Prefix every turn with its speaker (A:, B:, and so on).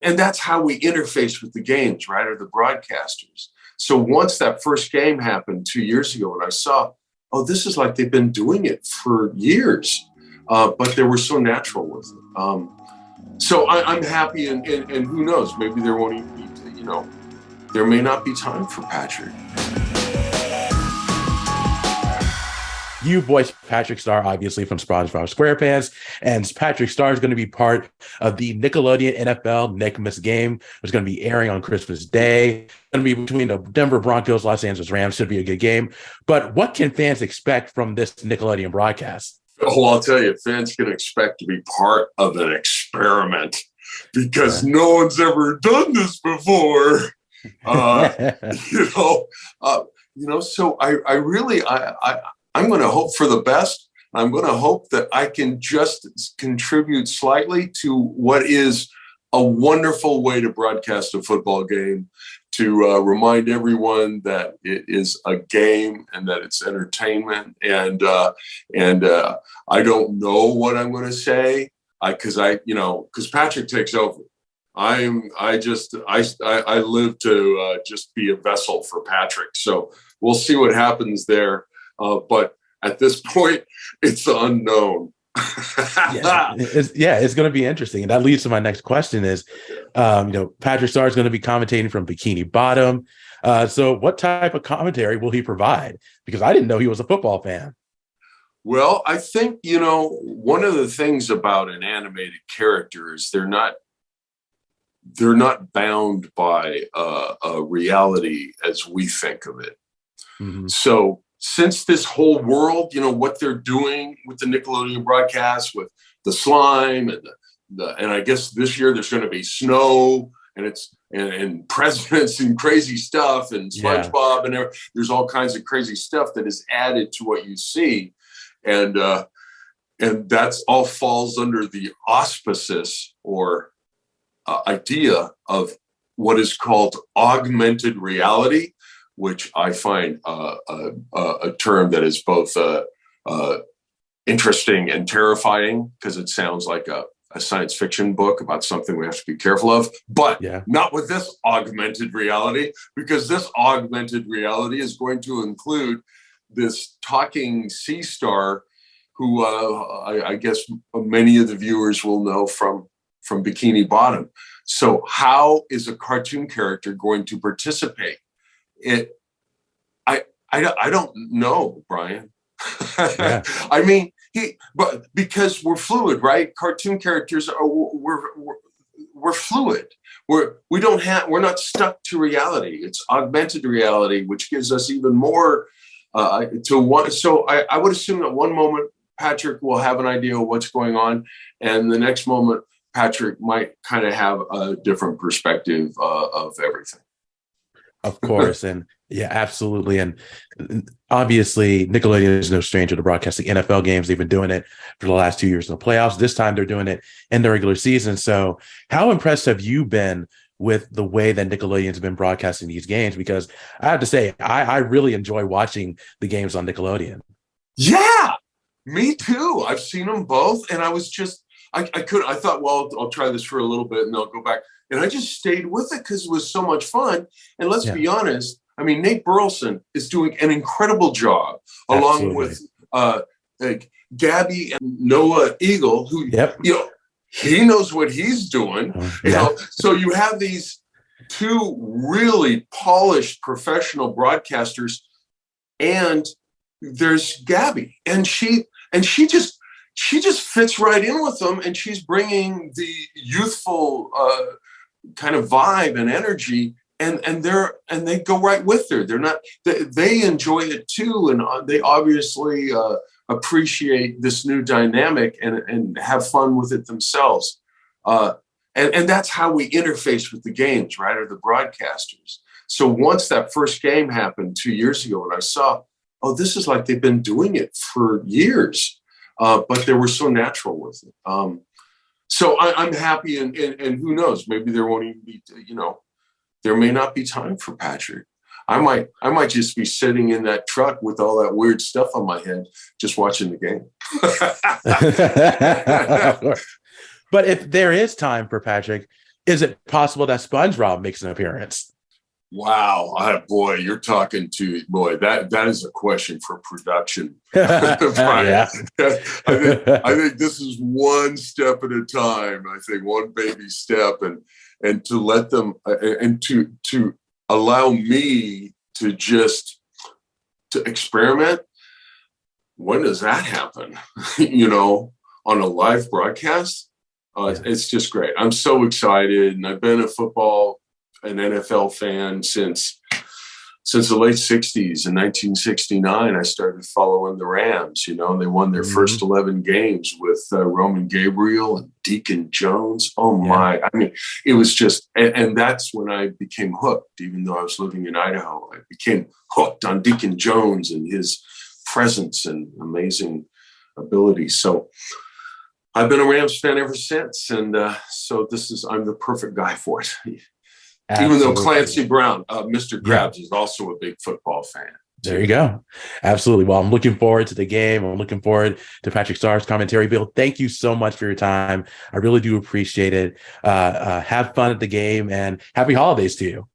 A: And that's how we interface with the games, right? Or the broadcasters. So once that first game happened 2 years ago, and I saw, oh, this is like they've been doing it for years, but they were so natural with it. So I'm happy, and who knows, maybe there won't even be, there may not be time for Patrick.
B: You voiced Patrick Star, obviously, from SpongeBob SquarePants, and Patrick Star is going to be part of the Nickelodeon NFL Nickmas Game, which is going to be airing on Christmas Day. It's going to be between the Denver Broncos, Los Angeles Rams. Should be a good game. But what can fans expect from this Nickelodeon broadcast?
A: Oh, I'll tell you, fans can expect to be part of an experiment because no one's ever done this before. So I really I'm going to hope for the best. I'm going to hope that I can just contribute slightly to what is a wonderful way to broadcast a football game, to remind everyone that it is a game and that it's entertainment. And I don't know what I'm going to say because Patrick takes over. I live to just be a vessel for Patrick. So we'll see what happens there. But at this point, it's unknown.
B: It's going to be interesting. And that leads to my next question is, Patrick Star is going to be commentating from Bikini Bottom. So what type of commentary will he provide? Because I didn't know he was a football fan.
A: Well, I think, one of the things about an animated character is they're not bound by a reality as we think of it. Mm-hmm. So since this whole world, what they're doing with the Nickelodeon broadcast, with the slime and I guess this year there's going to be snow and presidents and crazy stuff and SpongeBob and there's all kinds of crazy stuff that is added to what you see. And that's all falls under the auspices or idea of what is called augmented reality, which I find a term that is both interesting and terrifying because it sounds like a science fiction book about something we have to be careful of, but not with this augmented reality, because this augmented reality is going to include this talking sea star who I guess many of the viewers will know from Bikini Bottom. So how is a cartoon character going to participate? I don't know, Brian. I mean, but because we're fluid, right? Cartoon characters are we're fluid. We're not stuck to reality. It's augmented reality, which gives us even more to one. So I would assume that one moment Patrick will have an idea of what's going on, and the next moment Patrick might kind of have a different perspective of everything.
B: Of course. And absolutely. And obviously Nickelodeon is no stranger to broadcasting NFL games. They've been doing it for the last 2 years in the playoffs. This time they're doing it in the regular season. So how impressed have you been with the way that Nickelodeon's been broadcasting these games? Because I have to say, I really enjoy watching the games on Nickelodeon.
A: Yeah, me too. I've seen them both. And I was just, I thought, well, I'll try this for a little bit and I'll go back. And I just stayed with it because it was so much fun. And let's be honest, I mean, Nate Burleson is doing an incredible job along with Gabby and Noah Eagle, who, he knows what he's doing. So you have these two really polished professional broadcasters, and there's Gabby, and she just fits right in with them, and she's bringing the youthful kind of vibe and energy, and they go right with her. They enjoy it too, and they obviously appreciate this new dynamic and have fun with it themselves. And that's how we interface with the games, right? Or the broadcasters. So once that first game happened 2 years ago, and I saw, oh, this is like they've been doing it for years, but they were so natural with it. So I'm happy, and who knows, maybe there won't even be, there may not be time for Patrick. I might just be sitting in that truck with all that weird stuff on my head, just watching the game.
B: But if there is time for Patrick, is it possible that SpongeBob makes an appearance?
A: Wow, boy, you're talking to that is a question for production.
B: Yeah.
A: I think this is one step at a time. I think one baby step, and to let them and to allow me to just to experiment. When does that happen? On a live broadcast? It's just great. I'm so excited, and I've been an NFL fan since the late 60s. In 1969, I started following the Rams. They won their first 11 games with Roman Gabriel and Deacon Jones. Oh my. I mean, it was just, and that's when I became hooked. Even though I was living in Idaho, I became hooked on Deacon Jones and his presence and amazing ability. So I've been a Rams fan ever since. And so I'm the perfect guy for it. Absolutely. Even though Clancy Brown, Mr. Krabs, is also a big football fan.
B: There you go. Absolutely. Well, I'm looking forward to the game. I'm looking forward to Patrick Starr's commentary. Bill, thank you so much for your time. I really do appreciate it. Have fun at the game, and happy holidays to you.